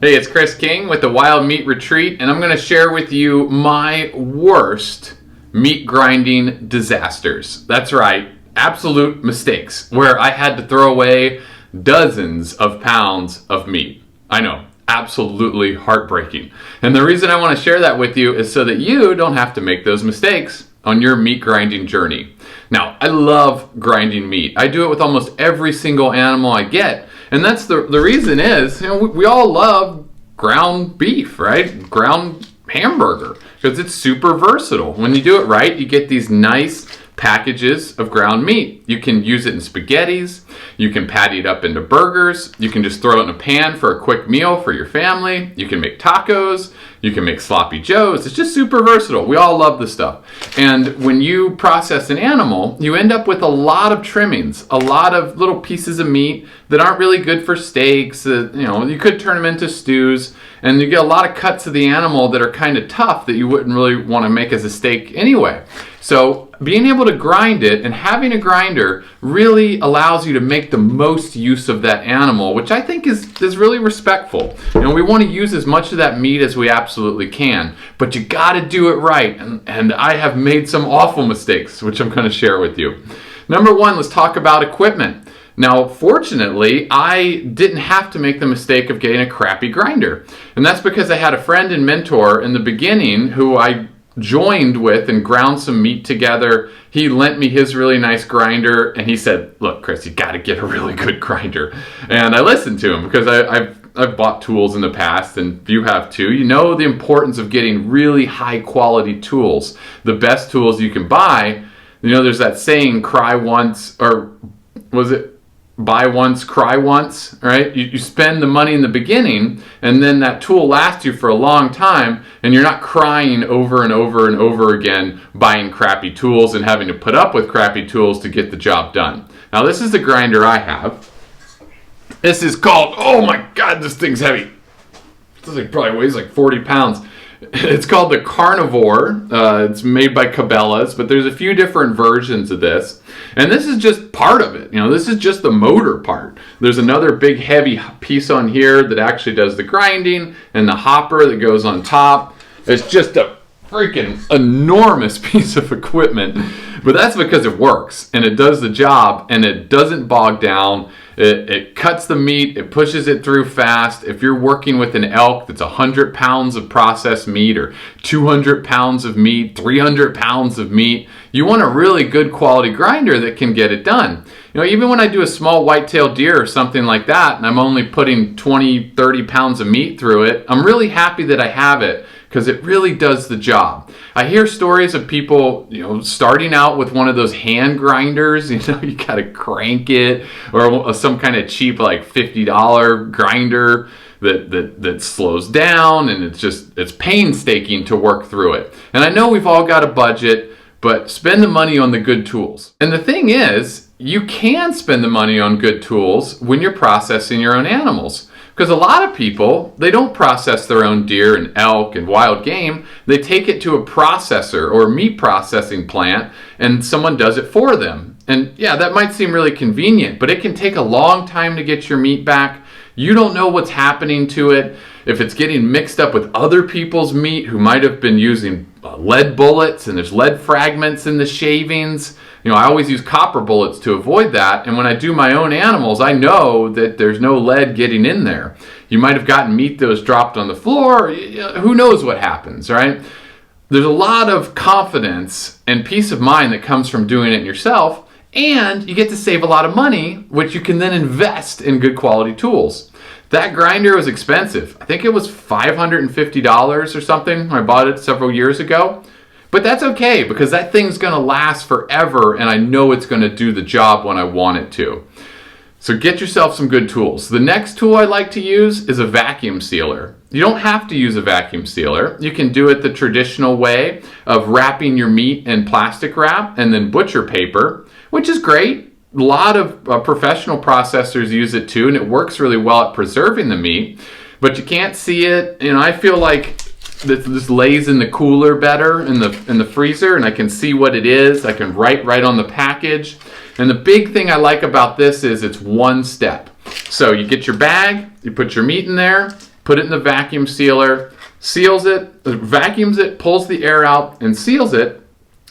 Hey, it's Chris King with the Wild Meat Retreat, and I'm going to share with you my worst meat grinding disasters. That's right, absolute mistakes, where I had to throw away dozens of pounds of meat. I know, absolutely heartbreaking. And the reason I want to share that with you is so that you don't have to make those mistakes on your meat grinding journey. Now, I love grinding meat. I do it with almost every single animal I get. And that's the reason is, we all love ground beef, right? Ground hamburger, because it's super versatile. When you do it right, you get these nice packages of ground meat. You can use it in spaghettis, you can patty it up into burgers, you can just throw it in a pan for a quick meal for your family, you can make tacos, you can make sloppy joes. It's just super versatile. We all love this stuff. And when you process an animal, you end up with a lot of trimmings, a lot of little pieces of meat that aren't really good for steaks. You could turn them into stews, and you get a lot of cuts of the animal that are kind of tough that you wouldn't really want to make as a steak anyway. So being able to grind it and having a grinder really allows you to make the most use of that animal, which I think is really respectful. We want to use as much of that meat as we absolutely can, but you got to do it right. And I have made some awful mistakes, which I'm going to share with you. Number one, let's talk about equipment. Now, fortunately, I didn't have to make the mistake of getting a crappy grinder. And that's because I had a friend and mentor in the beginning who I joined with and ground some meat together. He lent me his really nice grinder, and he said, "Look, Chris, you got to get a really good grinder." And I listened to him because I've bought tools in the past, and you have too. You know the importance of getting really high quality tools, the best tools you can buy. There's that saying, cry once, or was it buy once, cry once, right? You spend the money in the beginning, and then that tool lasts you for a long time, and you're not crying over and over and over again buying crappy tools and having to put up with crappy tools to get the job done. Now, this is the grinder I have. This is called, oh my God, this thing's heavy. This probably weighs like 40 pounds. It's called the Carnivore. It's made by Cabela's, but there's a few different versions of this. And this is just part of it. This is just the motor part. There's another big heavy piece on here that actually does the grinding, and the hopper that goes on top. It's just a freaking enormous piece of equipment. But that's because it works, and it does the job, and it doesn't bog down. It cuts the meat, it pushes it through fast. If you're working with an elk that's 100 pounds of processed meat, or 200 pounds of meat, 300 pounds of meat, you want a really good quality grinder that can get it done. Even when I do a small white-tailed deer or something like that, and I'm only putting 20, 30 pounds of meat through it, I'm really happy that I have it, because it really does the job. I hear stories of people, starting out with one of those hand grinders. You gotta crank it, or some kind of cheap, like $50 grinder that slows down, and it's painstaking to work through it. And I know we've all got a budget, but spend the money on the good tools. And the thing is, you can spend the money on good tools when you're processing your own animals. Because a lot of people, they don't process their own deer and elk and wild game. They take it to a processor or meat processing plant, and someone does it for them. And yeah, that might seem really convenient, but it can take a long time to get your meat back. You don't know what's happening to it. If it's getting mixed up with other people's meat who might have been using lead bullets, and there's lead fragments in the shavings. I always use copper bullets to avoid that. And when I do my own animals, I know that there's no lead getting in there. You might have gotten meat that was dropped on the floor. Who knows what happens, right? There's a lot of confidence and peace of mind that comes from doing it yourself. And you get to save a lot of money, which you can then invest in good quality tools. That grinder was expensive. I think it was $550 or something. I bought it several years ago. But that's okay, because that thing's going to last forever, and I know it's going to do the job when I want it to. So get yourself some good tools. The next tool I like to use is a vacuum sealer. You don't have to use a vacuum sealer. You can do it the traditional way of wrapping your meat in plastic wrap and then butcher paper, which is great. A lot of professional processors use it too, and it works really well at preserving the meat. But you can't see it. I feel like this lays in the cooler better in the freezer, and I can see what it is. I can write right on the package. And the big thing I like about this is it's one step. So you get your bag, you put your meat in there, put it in the vacuum sealer, seals it, vacuums it, pulls the air out, and seals it,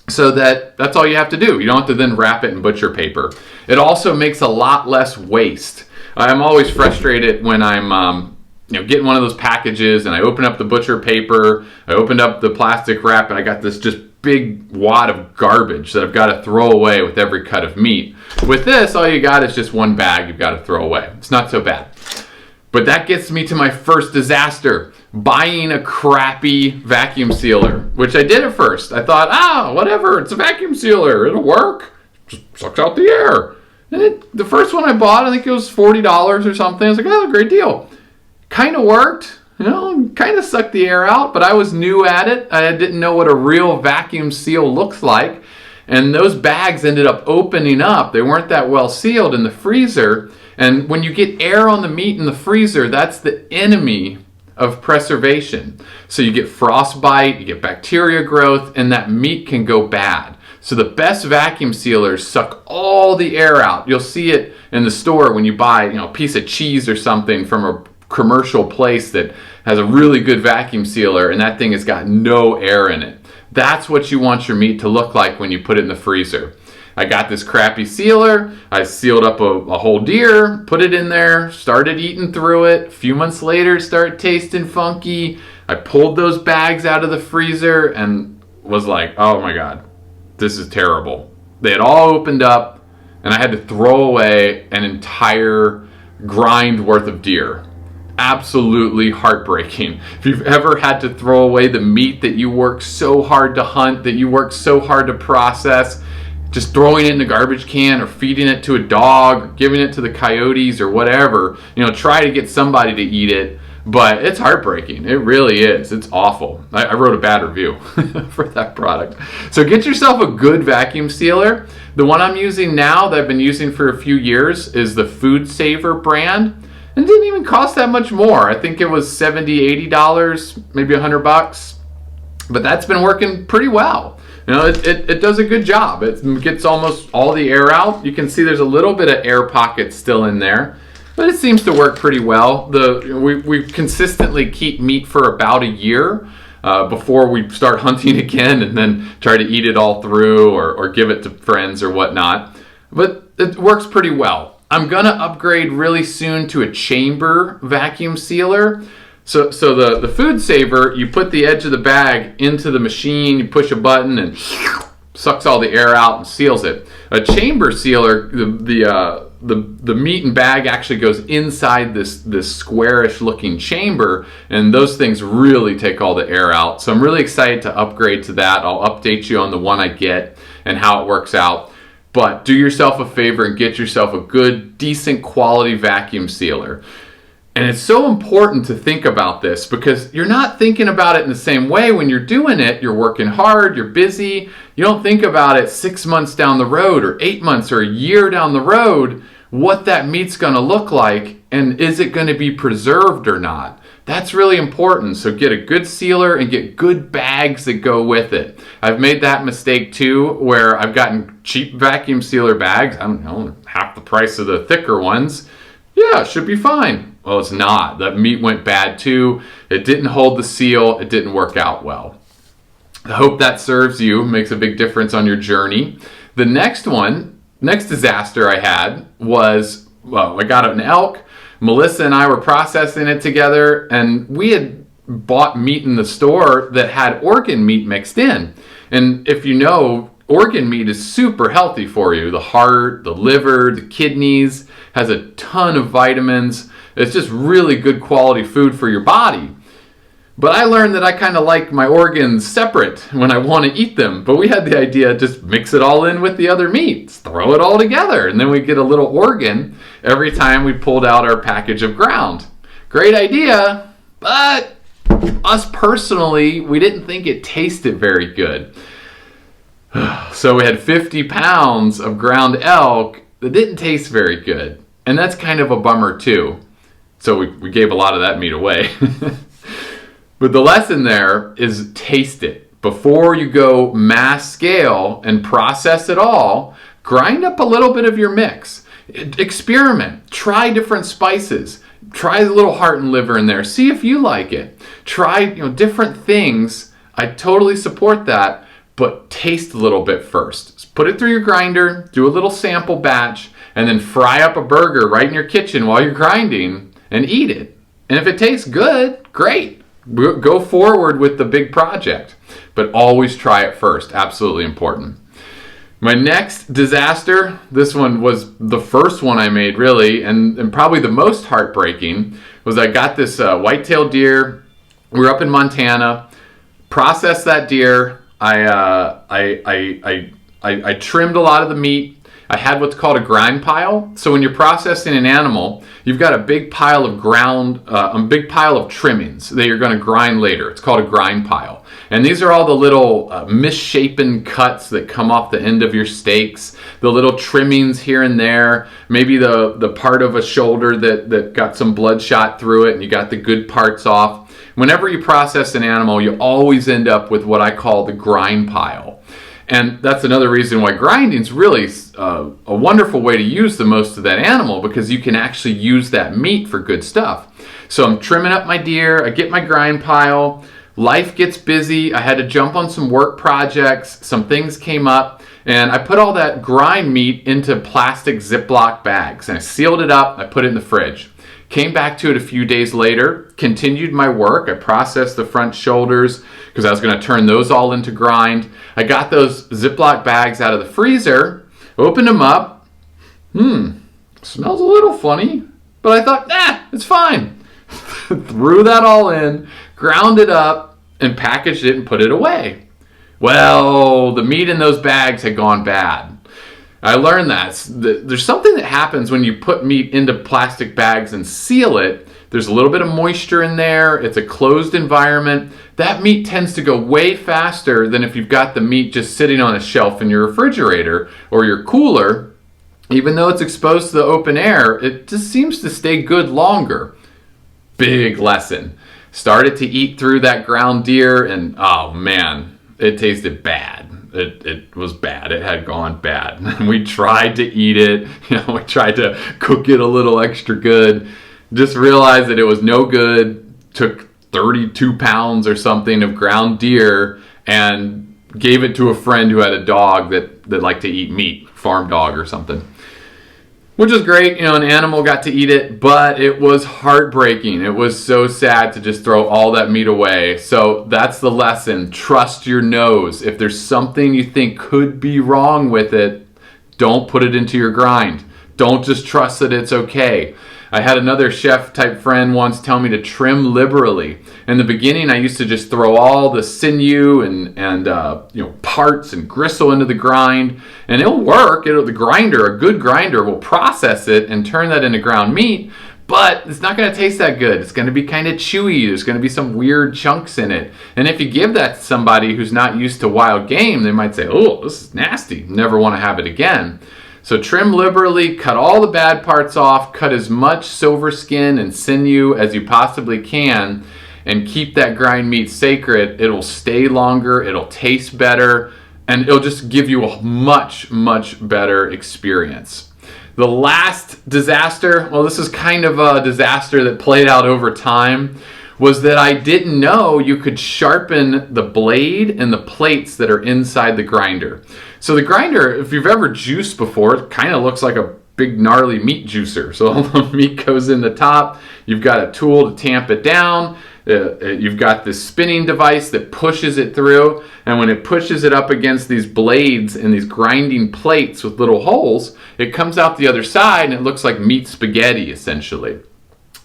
so that's all you have to do. You don't have to then wrap it in butcher paper. It also makes a lot less waste. I'm always frustrated when I'm getting one of those packages and I open up the butcher paper, I opened up the plastic wrap, and I got this just big wad of garbage that I've got to throw away with every cut of meat. With this, all you got is just one bag you've got to throw away. It's not so bad. But that gets me to my first disaster, buying a crappy vacuum sealer, which I did at first. I thought, whatever, it's a vacuum sealer, it'll work. Just sucks out the air. And the first one I bought, I think it was $40 or something. I was like, oh, great deal. Kind of worked, kind of sucked the air out, but I was new at it. I didn't know what a real vacuum seal looks like. And those bags ended up opening up. They weren't that well sealed in the freezer. And when you get air on the meat in the freezer, that's the enemy of preservation. So you get frostbite, you get bacteria growth, and that meat can go bad. So the best vacuum sealers suck all the air out. You'll see it in the store when you buy, a piece of cheese or something from a commercial place that has a really good vacuum sealer, and that thing has got no air in it. That's what you want your meat to look like when you put it in the freezer. I got this crappy sealer. I sealed up a whole deer, put it in there, started eating through it. A few months later, it started tasting funky. I pulled those bags out of the freezer and was like, oh my God, this is terrible. They had all opened up, and I had to throw away an entire grind worth of deer. Absolutely heartbreaking. If you've ever had to throw away the meat that you work so hard to hunt, that you work so hard to process, just throwing it in the garbage can or feeding it to a dog, or giving it to the coyotes or whatever, try to get somebody to eat it, but it's heartbreaking. It really is. It's awful. I wrote a bad review for that product. So get yourself a good vacuum sealer. The one I'm using now that I've been using for a few years is the Food Saver brand. And it didn't even cost that much more. I think it was $70, $80, maybe $100. But that's been working pretty well. It does a good job. It gets almost all the air out. You can see there's a little bit of air pockets still in there, but it seems to work pretty well. We consistently keep meat for about a year before we start hunting again, and then try to eat it all through or give it to friends or whatnot. But it works pretty well. I'm gonna upgrade really soon to a chamber vacuum sealer. So the Food Saver, you put the edge of the bag into the machine, you push a button, and sucks all the air out and seals it. A chamber sealer, the meat and bag actually goes inside this squarish looking chamber, and those things really take all the air out. So I'm really excited to upgrade to that. I'll update you on the one I get and how it works out. But do yourself a favor and get yourself a good, decent quality vacuum sealer. And it's so important to think about this because you're not thinking about it in the same way when you're doing it. You're working hard, you're busy. You don't think about it 6 months down the road or 8 months or a year down the road, what that meat's gonna look like and is it gonna be preserved or not. That's really important. So get a good sealer and get good bags that go with it. I've made that mistake too, where I've gotten cheap vacuum sealer bags, I don't know, half the price of the thicker ones. Yeah, it should be fine. Well, it's not. That meat went bad too. It didn't hold the seal. It didn't work out well. I hope that serves you, makes a big difference on your journey. The next disaster I had was, I got an elk. Melissa and I were processing it together, and we had bought meat in the store that had organ meat mixed in. And if you know, organ meat is super healthy for you. The heart, the liver, the kidneys, has a ton of vitamins. It's just really good quality food for your body. But I learned that I kind of like my organs separate when I want to eat them. But we had the idea, just mix it all in with the other meats, throw it all together, and then we get a little organ every time we pulled out our package of ground. Great idea, but us personally, we didn't think it tasted very good. So we had 50 pounds of ground elk that didn't taste very good. And that's kind of a bummer too. So we gave a lot of that meat away. But the lesson there is taste it. Before you go mass scale and process it all, grind up a little bit of your mix. Experiment. Try different spices. try a little heart and liver in there. See if you like it. Try, different things. I totally support that, but taste a little bit first. Just put it through your grinder, do a little sample batch, and then fry up a burger right in your kitchen while you're grinding and eat it. And if it tastes good, great. Go forward with the big project, but always try it first. Absolutely important. My next disaster, this one was the first one I made really, and probably the most heartbreaking, was I got this white-tailed deer. We were up in Montana, processed that deer. I trimmed a lot of the meat. I had what's called a grind pile. So when you're processing an animal, you've got a big pile of big pile of trimmings that you're going to grind later. It's called a grind pile. And these are all the little misshapen cuts that come off the end of your steaks, the little trimmings here and there, maybe the part of a shoulder that got some blood shot through it and you got the good parts off. Whenever you process an animal, you always end up with what I call the grind pile. And that's another reason why grinding is really a wonderful way to use the most of that animal, because you can actually use that meat for good stuff. So I'm trimming up my deer, I get my grind pile, life gets busy, I had to jump on some work projects, some things came up, and I put all that grind meat into plastic Ziploc bags, and I sealed it up, I put it in the fridge. Came back to it a few days later, continued my work. I processed the front shoulders because I was going to turn those all into grind. I got those Ziploc bags out of the freezer, opened them up. Smells a little funny, but I thought, it's fine. Threw that all in, ground it up, and packaged it and put it away. Well, the meat in those bags had gone bad. I learned that there's something that happens when you put meat into plastic bags and seal it. There's a little bit of moisture in there. It's a closed environment. That meat tends to go way faster than if you've got the meat just sitting on a shelf in your refrigerator or your cooler. Even though it's exposed to the open air, it just seems to stay good longer. Big lesson. Started to eat through that ground deer and oh man, it tasted bad. It was bad. It had gone bad. We tried to eat it. We tried to cook it a little extra good. Just realized that it was no good. Took 32 pounds or something of ground deer and gave it to a friend who had a dog that liked to eat meat, farm dog or something. Which is great, an animal got to eat it, but it was heartbreaking. It was so sad to just throw all that meat away. So that's the lesson. Trust your nose. If there's something you think could be wrong with it, don't put it into your grind. Don't just trust that it's okay. I had another chef type friend once tell me to trim liberally. In the beginning, I used to just throw all the sinew and parts and gristle into the grind, and it'll work. A good grinder will process it and turn that into ground meat, but it's not going to taste that good. It's going to be kind of chewy. There's going to be some weird chunks in it. And if you give that to somebody who's not used to wild game, they might say, "Oh, this is nasty. Never want to have it again." So trim liberally, cut all the bad parts off, cut as much silver skin and sinew as you possibly can, and keep that grind meat sacred. It'll stay longer, it'll taste better, and it'll just give you a much, much better experience. The last disaster, well, this is kind of a disaster that played out over time, was that I didn't know you could sharpen the blade and the plates that are inside the grinder. So the grinder, if you've ever juiced before, it kind of looks like a big gnarly meat juicer. So all the meat goes in the top. You've got a tool to tamp it down. You've got this spinning device that pushes it through. And when it pushes it up against these blades and these grinding plates with little holes, it comes out the other side and it looks like meat spaghetti essentially.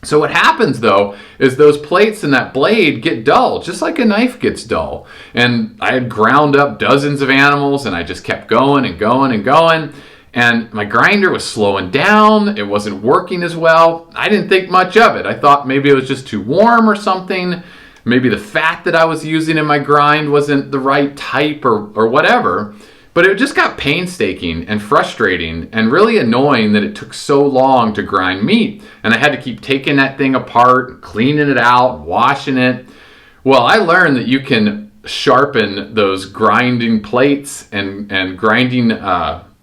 So what happens though is those plates and that blade get dull, just like a knife gets dull. And I had ground up dozens of animals and I just kept going and going and going. And my grinder was slowing down. It wasn't working as well. I didn't think much of it. I thought maybe it was just too warm or something. Maybe the fat that I was using in my grind wasn't the right type or whatever. But it just got painstaking and frustrating and really annoying that it took so long to grind meat. And I had to keep taking that thing apart, cleaning it out, washing it. Well, I learned that you can sharpen those grinding plates and grinding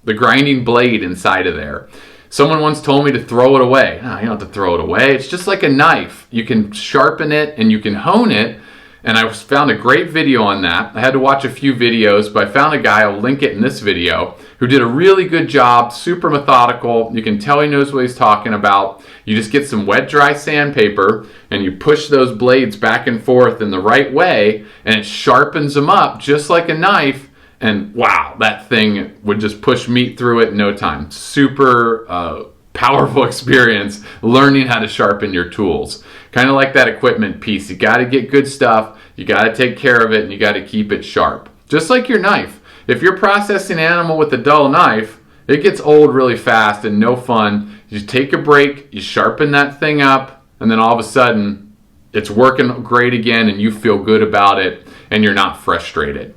the grinding blade inside of there. Someone once told me to throw it away. No, you don't have to throw it away. It's just like a knife. You can sharpen it and you can hone it. And I found a great video on that. I had to watch a few videos, but I found a guy, I'll link it in this video, who did a really good job, super methodical. You can tell he knows what he's talking about. You just get some wet, dry sandpaper and you push those blades back and forth in the right way, and it sharpens them up just like a knife. And wow, that thing would just push meat through it in no time. Super powerful experience learning how to sharpen your tools. Kind of like that equipment piece. You got to get good stuff, you got to take care of it, and you got to keep it sharp. Just like your knife. If you're processing an animal with a dull knife, it gets old really fast and no fun. You take a break, you sharpen that thing up, and then all of a sudden it's working great again and you feel good about it and you're not frustrated.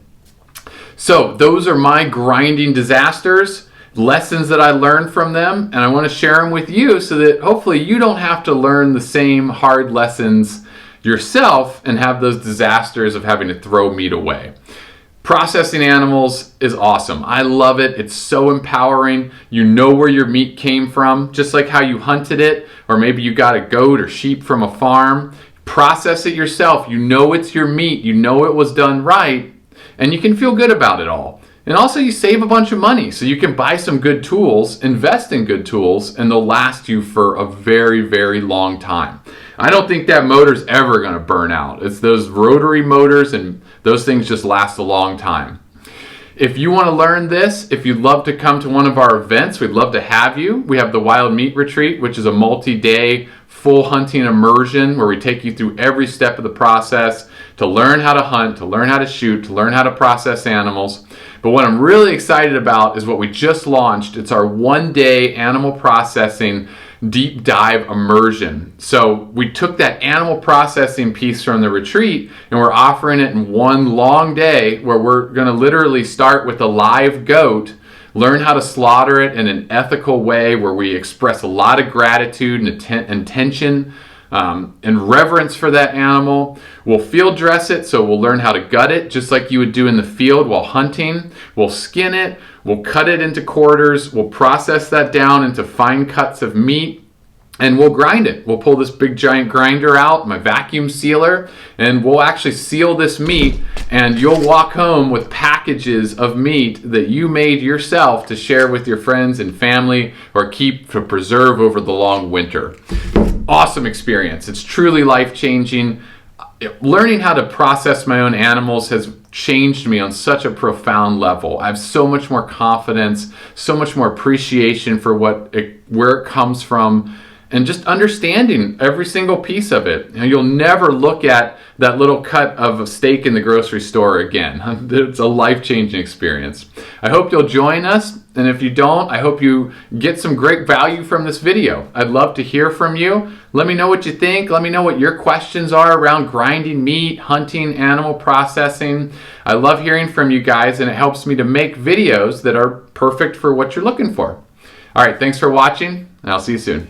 So those are my grinding disasters, lessons that I learned from them, and I want to share them with you so that hopefully you don't have to learn the same hard lessons yourself and have those disasters of having to throw meat away. Processing animals is awesome. I love it. It's so empowering. You know where your meat came from, just like how you hunted it, or maybe you got a goat or sheep from a farm. Process it yourself. You know it's your meat. You know it was done right. And you can feel good about it all. And also you save a bunch of money, so you can buy some good tools, invest in good tools, and they'll last you for a very, very long time. I don't think that motor's ever going to burn out. It's those rotary motors, and those things just last a long time. If you want to learn this, if you'd love to come to one of our events, we'd love to have you. We have the Wild Meat Retreat, which is a multi-day full hunting immersion where we take you through every step of the process to learn how to hunt, to learn how to shoot, to learn how to process animals. But what I'm really excited about is what we just launched. It's our one-day animal processing deep dive immersion. So we took that animal processing piece from the retreat and we're offering it in one long day where we're going to literally start with a live goat, learn how to slaughter it in an ethical way where we express a lot of gratitude and intention and reverence for that animal. We'll field dress it, so we'll learn how to gut it just like you would do in the field while hunting. We'll skin it, we'll cut it into quarters, we'll process that down into fine cuts of meat, and we'll grind it. We'll pull this big giant grinder out, my vacuum sealer, and we'll actually seal this meat, and you'll walk home with packages of meat that you made yourself to share with your friends and family or keep to preserve over the long winter. Awesome experience. It's truly life-changing. Learning how to process my own animals has changed me on such a profound level. I have so much more confidence, so much more appreciation for where it comes from, and just understanding every single piece of it. And you'll never look at that little cut of a steak in the grocery store again. It's a life-changing experience. I hope you'll join us, and if you don't, I hope you get some great value from this video. I'd love to hear from you. Let me know what you think. Let me know what your questions are around grinding meat, hunting, animal processing. I love hearing from you guys, and it helps me to make videos that are perfect for what you're looking for. All right, thanks for watching, and I'll see you soon.